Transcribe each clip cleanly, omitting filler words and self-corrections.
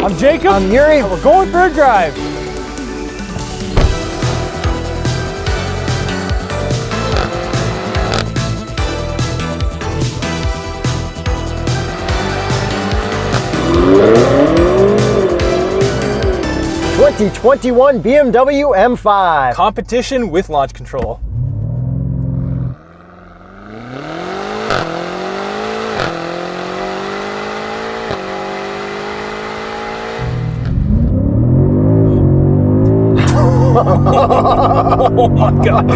I'm Jacob. I'm Yuri. And we're going for a drive. '21 BMW M5 Competition with launch control. Oh my god.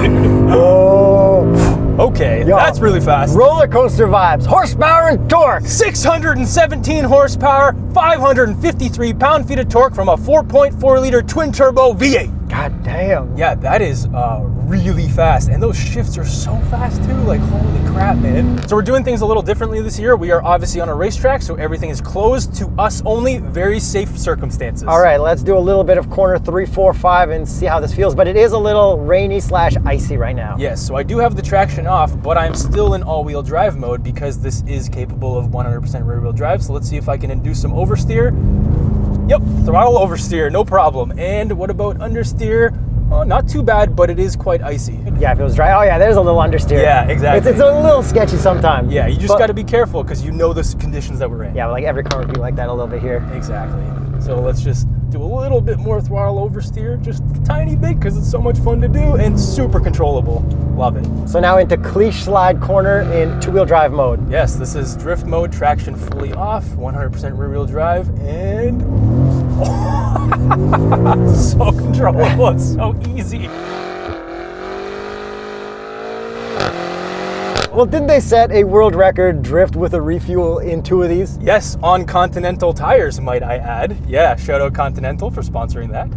Oh. Okay, Yo, that's really fast. Roller coaster vibes, horsepower and torque. 617 horsepower, 553 pound-feet of torque from a 4.4 liter twin turbo V8. God damn. Yeah, that is really fast. And those shifts are so fast too, like holy crap, man. So we're doing things a little differently this year. We are obviously on a racetrack, so everything is closed to us only, very safe circumstances. All right, let's do a little bit of corner 3, 4, 5 and see how this feels. But it is a little rainy / icy right now. Yes, so I do have the traction off, but I'm still in all-wheel drive mode because this is capable of 100% rear-wheel drive. So let's see if I can induce some oversteer. Yep, throttle oversteer, no problem. And what about understeer? Oh, not too bad, but it is quite icy. Yeah, if it was dry, oh yeah, there's a little understeer. Yeah, exactly. It's a little sketchy sometimes. Yeah, you just got to be careful because you know the conditions that we're in. Yeah, like every car would be like that a little bit here. Exactly. So let's just do a little bit more throttle oversteer, just a tiny bit because it's so much fun to do and super controllable. Love it. So now into cleash slide corner in two-wheel drive mode. Yes, this is drift mode, traction fully off, 100% rear-wheel drive, and it's so controllable, it's so easy. Well, didn't they set a world record drift with a refuel in 2 of these? Yes, on Continental tires, might I add. Yeah, shout out Continental for sponsoring that.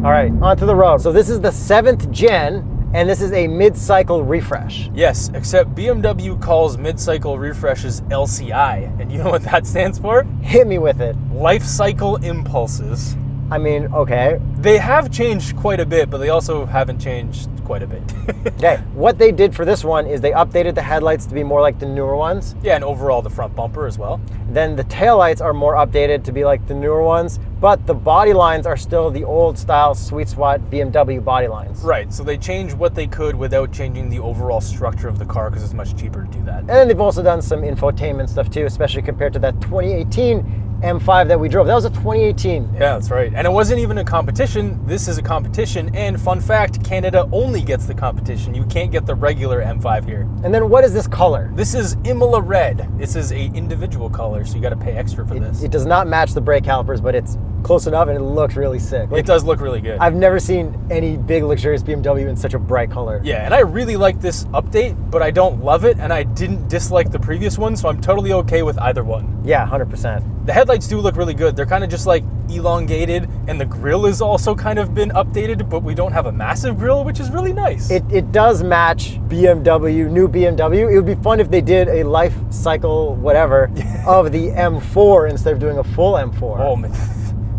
All right, onto the road. So this is the 7th gen, and this is a mid-cycle refresh. Yes, except BMW calls mid-cycle refreshes LCI, and you know what that stands for? Hit me with it. Life cycle impulses. I mean, okay. They have changed quite a bit, but they also haven't changed quite a bit. Okay, what they did for this one is they updated the headlights to be more like the newer ones. Yeah, and overall the front bumper as well. Then the taillights are more updated to be like the newer ones, but the body lines are still the old style sweet spot BMW body lines. Right, so they changed what they could without changing the overall structure of the car because it's much cheaper to do that. And then they've also done some infotainment stuff too, especially compared to that 2018 M5 that we drove. That was a 2018. Yeah, that's right. And it wasn't even a competition. This is a competition. And fun fact, Canada only gets the competition. You can't get the regular M5 here. And then what is this color? This is Imola Red. This is a individual color, so you got to pay extra for this. It does not match the brake calipers, but it's close enough and it looks really sick. Like, it does look really good. I've never seen any big luxurious BMW in such a bright color. Yeah, and I really like this update, but I don't love it, and I didn't dislike the previous one, so I'm totally okay with either one. Yeah, 100%. The headlights do look really good. They're kind of just like elongated, and the grille is also kind of been updated, but we don't have a massive grille, which is really nice. It does match BMW, new BMW. It would be fun if they did a life cycle, whatever, of the M4 instead of doing a full M4. Oh, man.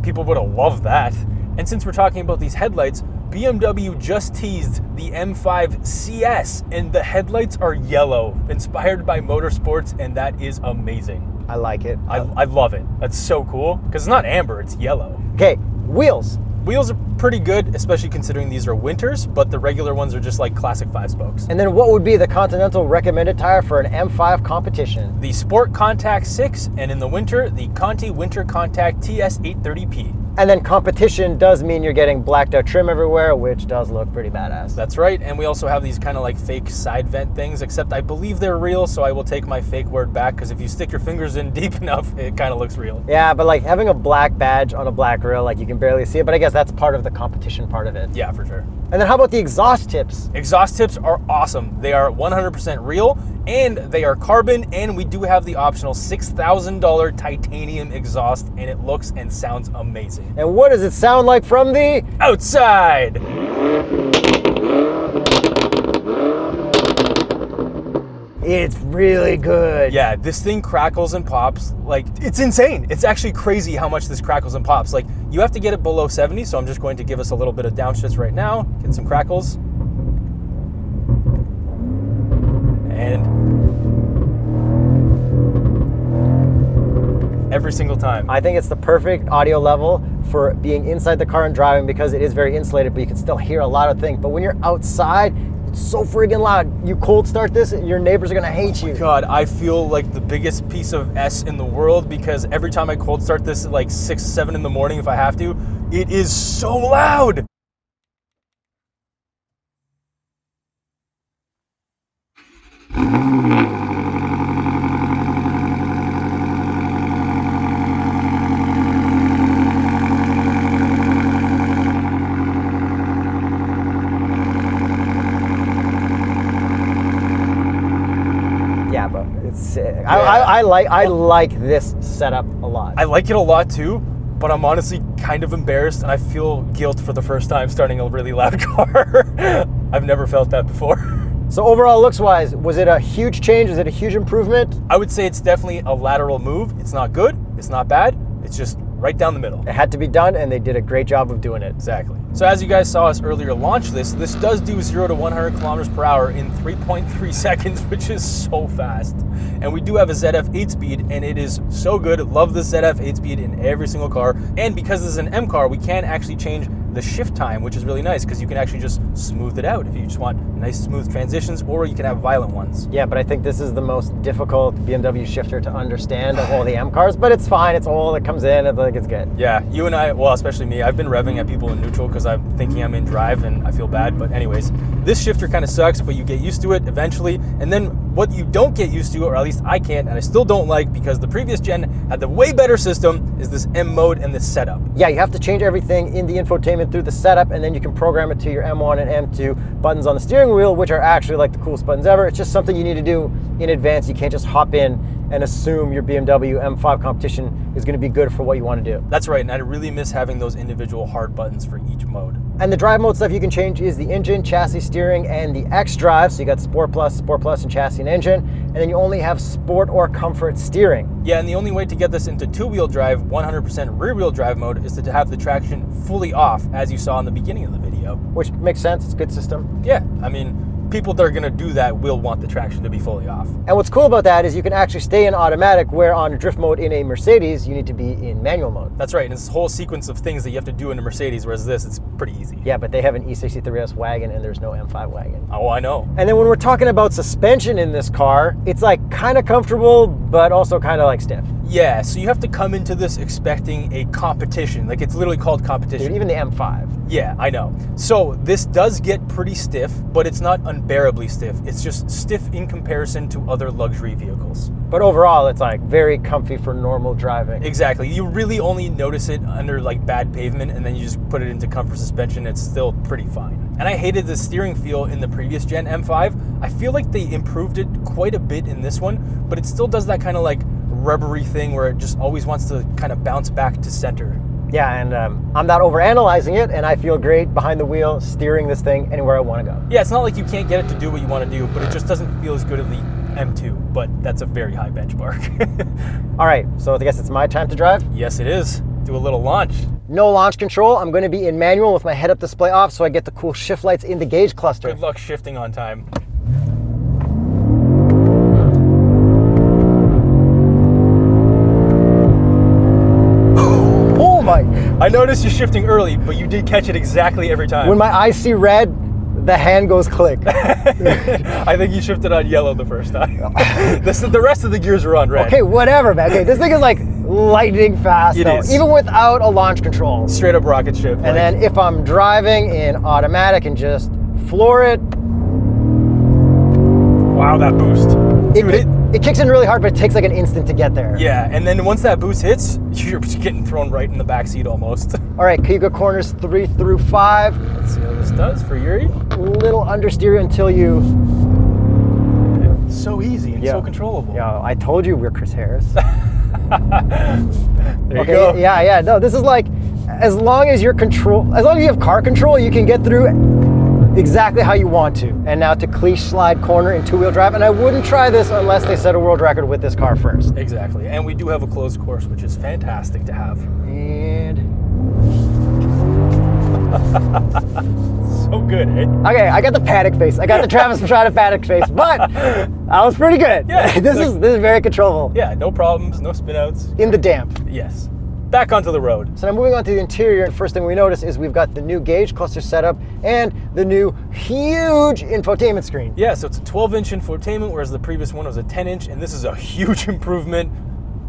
People would have loved that. And since we're talking about these headlights, BMW just teased the M5 CS, and the headlights are yellow, inspired by motorsports, and that is amazing. I like it. I love it. That's so cool, because it's not amber, it's yellow. Okay, wheels. Wheels are pretty good, especially considering these are winters, but the regular ones are just like classic 5-spokes. And then what would be the Continental recommended tire for an M5 competition? The Sport Contact 6, and in the winter, the Conti Winter Contact TS830P. And then competition does mean you're getting blacked out trim everywhere, which does look pretty badass. That's right, and we also have these kind of like fake side vent things, except I believe they're real, so I will take my fake word back, because if you stick your fingers in deep enough, it kind of looks real. Yeah, but like having a black badge on a black grill, like you can barely see it, but I guess that's part of the competition part of it. Yeah, for sure. And then how about the exhaust tips? Exhaust tips are awesome. They are 100% real, and they are carbon, and we do have the optional $6,000 titanium exhaust, and it looks and sounds amazing. And what does it sound like from the outside? It's really good. Yeah, this thing crackles and pops. Like, it's insane. It's actually crazy how much this crackles and pops. Like, you have to get it below 70, so I'm just going to give us a little bit of downshifts right now, get some crackles. And every single time. I think it's the perfect audio level for being inside the car and driving because it is very insulated, but you can still hear a lot of things. But when you're outside, it's so friggin' loud. You cold start this, your neighbors are gonna hate you. God, I feel like the biggest piece of S in the world because every time I cold start this at like 6, 7 in the morning if I have to, it is so loud. Yeah, but it's sick. Yeah. I like this setup a lot. I like it a lot too, but I'm honestly kind of embarrassed and I feel guilt for the first time starting a really loud car. I've never felt that before. So overall, looks-wise, was it a huge change? Was it a huge improvement? I would say it's definitely a lateral move. It's not good, it's not bad, it's just right down the middle. It had to be done, and they did a great job of doing it. Exactly. So as you guys saw us earlier launch this does do 0 to 100 kilometers per hour in 3.3 seconds, which is so fast. And we do have a ZF 8-speed, and it is so good. Love the ZF 8-speed in every single car. And because this is an M car, we can actually change the shift time, which is really nice because you can actually just smooth it out if you just want nice smooth transitions, or you can have violent ones. Yeah, but I think this is the most difficult BMW shifter to understand of all the M cars, but it's fine. It's all that comes in. I think it's good. Yeah, you and I, well, especially me, I've been revving at people in neutral because I'm thinking I'm in drive and I feel bad. But anyways, this shifter kind of sucks, but you get used to it eventually. And then what you don't get used to, or at least I can't, and I still don't like because the previous gen had the way better system, is this M mode and this setup. Yeah, you have to change everything in the infotainment through the setup, and then you can program it to your M1 and M2 buttons on the steering wheel, which are actually like the coolest buttons ever. It's just something you need to do in advance. You can't just hop in and assume your BMW M5 Competition is going to be good for what you want to do. That's right, and I really miss having those individual hard buttons for each mode. And the drive mode stuff you can change is the engine, chassis, steering, and the X drive. So you got Sport Plus, and chassis and engine, and then you only have Sport or Comfort steering. Yeah, and the only way to get this into two-wheel drive, 100% rear-wheel drive mode is to have the traction fully off, as you saw in the beginning of the video. Which makes sense, it's a good system. Yeah, I mean, people that are gonna do that will want the traction to be fully off. And what's cool about that is you can actually stay in automatic, where on drift mode in a Mercedes, you need to be in manual mode. That's right, and it's a whole sequence of things that you have to do in a Mercedes, whereas this, it's pretty easy. Yeah, but they have an E63S wagon and there's no M5 wagon. Oh, I know. And then when we're talking about suspension in this car, it's like kind of comfortable, but also kind of like stiff. Yeah, so you have to come into this expecting a competition. Like, it's literally called competition. Dude, even the M5. Yeah, I know. So this does get pretty stiff, but it's not unbearably stiff. It's just stiff in comparison to other luxury vehicles. But overall, it's like very comfy for normal driving. Exactly. You really only notice it under like bad pavement, and then you just put it into comfort suspension. It's still pretty fine. And I hated the steering feel in the previous gen M5. I feel like they improved it quite a bit in this one, but it still does that kind of like rubbery thing where it just always wants to kind of bounce back to center. Yeah, and I'm not overanalyzing it, and I feel great behind the wheel, steering this thing anywhere I want to go. Yeah, it's not like you can't get it to do what you want to do, but it just doesn't feel as good in the M2, but that's a very high benchmark. All right, so I guess it's my time to drive? Yes, it is. Do a little launch. No launch control. I'm going to be in manual with my head-up display off so I get the cool shift lights in the gauge cluster. Good luck shifting on time. I noticed you shifting early, but you did catch it exactly every time. When my eyes see red, the hand goes click. I think you shifted on yellow the first time. The rest of the gears were on red. Okay, whatever, man. Okay, this thing is like lightning fast, it is. Even without a launch control. Straight up rocket ship. And then if I'm driving in automatic and just floor it. Wow, that boost. It kicks in really hard, but it takes like an instant to get there. Yeah, and then once that boost hits, you're getting thrown right in the back seat almost. All right, Kuga corners 3 through 5. Let's see how this does for Yuri. Little understeer until you... It's so easy and so controllable. Yeah, I told you we're Chris Harris. There you go. Yeah, no, this is like, as long as you have car control, you can get through exactly how you want to. And now to cleash slide corner in two-wheel drive, and I wouldn't try this unless they set a world record with this car first. Exactly, and we do have a closed course, which is fantastic to have. And So good, eh? Okay, I got the panic face. I got the Travis Pastrana panic face, but that was pretty good. Yeah, this is very controllable. Yeah, no problems, no spin outs. In the damp. Yes. Back onto the road. So now moving on to the interior, the first thing we notice is we've got the new gauge cluster setup and the new huge infotainment screen. Yeah, so it's a 12-inch infotainment, whereas the previous one was a 10-inch, and this is a huge improvement,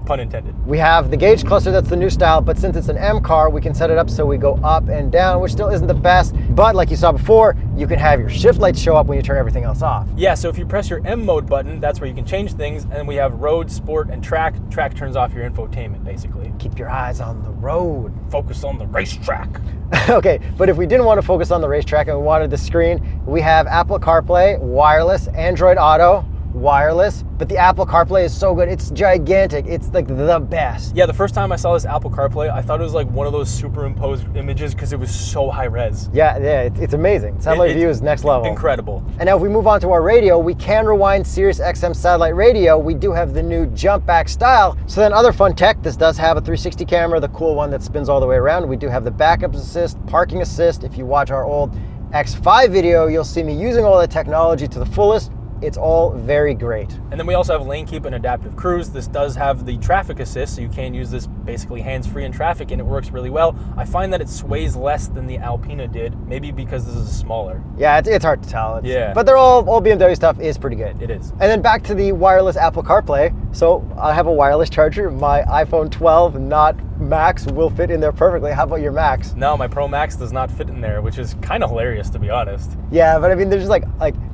pun intended. We have the gauge cluster, that's the new style, but since it's an M car, we can set it up so we go up and down, which still isn't the best, but like you saw before, you can have your shift lights show up when you turn everything else off. Yeah, so if you press your M mode button, that's where you can change things, and we have road, sport, and track. Track turns off your infotainment, basically. Keep your eyes on the road. Focus on the racetrack. Okay, but if we didn't want to focus on the racetrack and we wanted the screen, we have Apple CarPlay, wireless, Android Auto, wireless, but the Apple CarPlay is so good. It's gigantic. It's like the best. Yeah, the first time I saw this Apple CarPlay, I thought it was like one of those superimposed images because it was so high res. Yeah, it's amazing. Satellite view is next level. Incredible. And now if we move on to our radio, we can rewind Sirius XM satellite radio. We do have the new jump back style. So then other fun tech, this does have a 360 camera, the cool one that spins all the way around. We do have the backup assist, parking assist. If you watch our old X5 video, you'll see me using all the technology to the fullest. It's all very great. And then we also have lane keep and adaptive cruise. This does have the traffic assist, so you can use this basically hands-free in traffic, and it works really well. I find that it sways less than the Alpina did, maybe because this is smaller. Yeah, it's hard to tell. Yeah. But they're all BMW stuff is pretty good. It is. And then back to the wireless Apple CarPlay. So I have a wireless charger. My iPhone 12, not Max, will fit in there perfectly. How about your Max? No, my Pro Max does not fit in there, which is kind of hilarious, to be honest. Yeah, but I mean, they're just like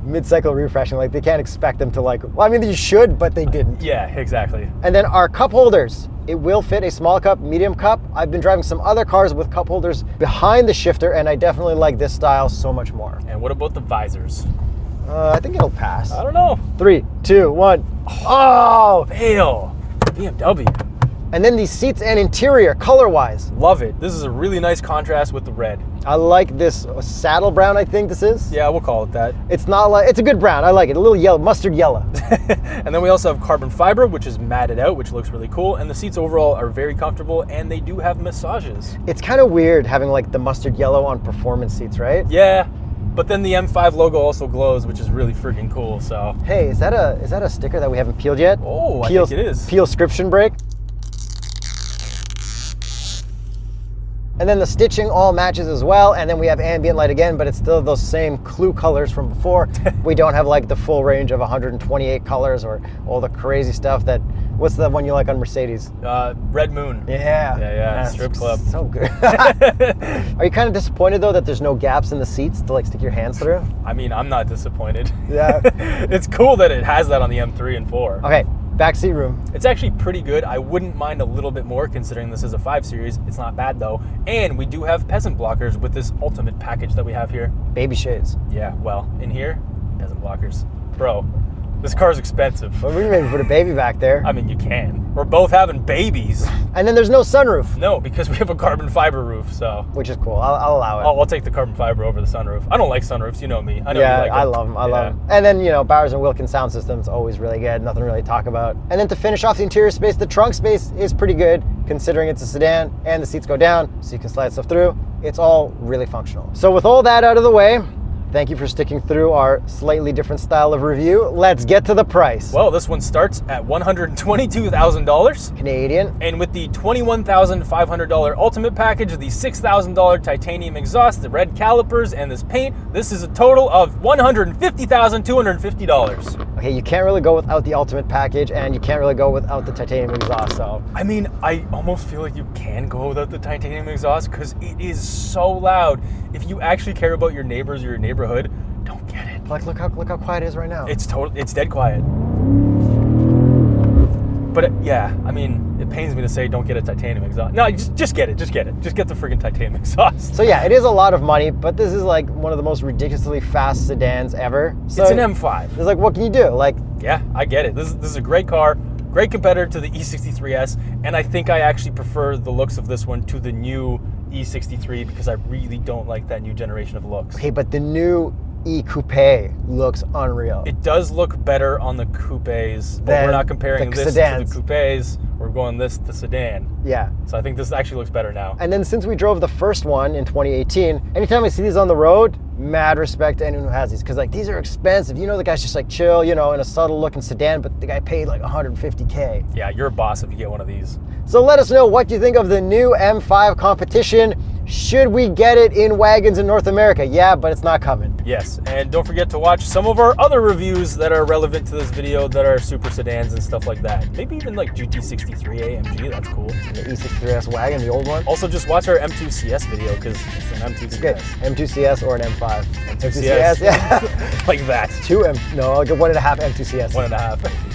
mid-cycle refreshing. Like they can't expect them to well, I mean, you should, but they didn't. Yeah, exactly. And then our cup holders. It will fit a small cup, medium cup. I've been driving some other cars with cup holders behind the shifter, and I definitely like this style so much more. And what about the visors? I think it'll pass. I don't know. 3, 2, 1. Oh! Fail. BMW. And then these seats and interior, color-wise. Love it. This is a really nice contrast with the red. I like this saddle brown, I think this is. Yeah, we'll call it that. It's not like, it's a good brown. I like it. A little yellow, mustard yellow. And then we also have carbon fiber, which is matted out, which looks really cool. And the seats overall are very comfortable, and they do have massages. It's kind of weird having like the mustard yellow on performance seats, right? Yeah, but then the M5 logo also glows, which is really freaking cool, so. Hey, is that a sticker that we haven't peeled yet? Oh, I think it is. Peel-scription break. And then the stitching all matches as well. And then we have ambient light again, but it's still those same clue colors from before. We don't have like the full range of 128 colors or all the crazy stuff that, what's the one you like on Mercedes? Red Moon. Yeah. Strip club. So good. Are you kind of disappointed though that there's no gaps in the seats to like stick your hands through? I mean, I'm not disappointed. Yeah. It's cool that it has that on the M3 and 4. Okay. Backseat room. It's actually pretty good. I wouldn't mind a little bit more considering this is a 5 Series. It's not bad though. And we do have peasant blockers with this ultimate package that we have here. Baby shades. Yeah, well, in here, peasant blockers. Bro, this car's expensive. Well, we can maybe put a baby back there. I mean, you can. We're both having babies. And then there's no sunroof. No, because we have a carbon fiber roof, so. Which is cool. I'll allow it. I'll take the carbon fiber over the sunroof. I don't like sunroofs, you know me. I know yeah, you like I them. love them. I love them. And then, Bowers & Wilkins sound system's always really good. Nothing really to talk about. And then to finish off the interior space, the trunk space is pretty good considering it's a sedan and the seats go down so you can slide stuff through. It's all really functional. So with all that out of the way, thank you for sticking through our slightly different style of review. Let's get to the price. Well, this one starts at $122,000 Canadian. And with the $21,500 ultimate package, the $6,000 titanium exhaust, the red calipers, and this paint, this is a total of $150,250. Okay, you can't really go without the ultimate package, and you can't really go without the titanium exhaust, so. I mean, I almost feel like you can go without the titanium exhaust because it is so loud. If you actually care about your neighbors or your neighborhood, don't get it. Like, look how quiet it is right now. It's dead quiet. But yeah, I mean, it pains me to say don't get a titanium exhaust. No, just get it. Just get the freaking titanium exhaust. So yeah, it is a lot of money, but this is like one of the most ridiculously fast sedans ever. So it's an M5. It's like, what can you do? Like, yeah, I get it. This is a great car, great competitor to the E63S, and I think I actually prefer the looks of this one to the new E63 because I really don't like that new generation of looks. Okay, but the new E-Coupe looks unreal. It does look better on the coupes, but we're not comparing this sedans. to the coupes. we're going this to sedan. Yeah. So I think this actually looks better now. And then since we drove the first one in 2018, anytime I see these on the road, mad respect to anyone who has these, because like these are expensive. You know, the guy's just like chill, you know, in a subtle looking sedan, but the guy paid like 150K. Yeah, you're a boss if you get one of these. So let us know what you think of the new M5 Competition. Should we get it in wagons in North America? Yeah, but it's not coming. Yes, and don't forget to watch some of our other reviews that are relevant to this video that are super sedans and stuff like that. Maybe even like GT63 AMG, that's cool. The E63S wagon, the old one. Also, just watch our M2 CS video because it's an M2 CS. Okay, M2 CS or an M5? M2 CS, yeah. like that. 2 M, no, I'll get 1.5 M2 CS. 1.5.